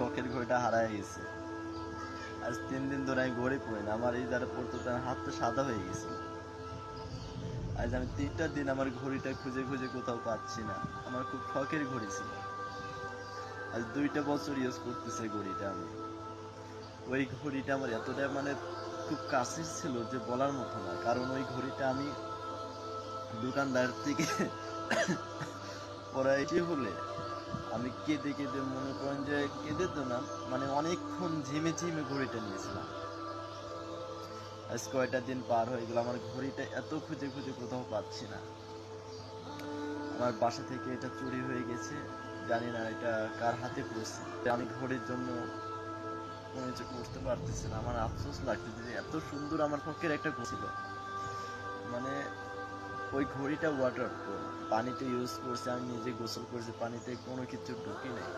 শখের ঘড়িটা হারায় গেছে। আজ 3 দিন ধরে আমি ঘড়ি পরি না। আমার এই যারা পড়তো তার হাতটা সাদা হয়ে গেছিল। আজ আমি 3টা দিন আমার ঘড়িটা খুঁজে খুঁজে কোথাও পাচ্ছি না। আমার খুব শখের ঘড়ি ছিল। আজ 2টা বছর ইউজ করতেছে ঘড়িটা আমি। ওই ঘড়িটা আমার এতটা মানে খুব কাছের ছিল যে বলার মতো না। কারণ ওই ঘড়িটা আমি দোকানদার থেকে পড়াইতে হলে আমি কেঁদে কেঁদে মনে করেন যে কেঁদে তো না, মানে অনেকক্ষণ ঝিমে ঝিমে ঘড়িটা নিয়েছিলাম। আজ কয়টা দিন পার হয়ে গেল, আমার ঘড়িটা এত খুঁজে খুঁজে কোথাও পাচ্ছি না। আমার বাসা থেকে এটা চুরি হয়ে গেছে, জানি না এটা কার হাতে পড়ছে। আমি ঘড়ির জন্য কোনো কিছু করতে পারতেছি না। আমার আফসোস লাগতেছে যে এত সুন্দর আমার পক্ষের একটা ঘড়ি ছিল। মানে ওই ঘড়িটা ওয়াটার প্রুফ, পানিতে ইউজ করছে, আমি নিজে গোসল করছি পানিতে, কোনো কিছু ঢুকি নাই।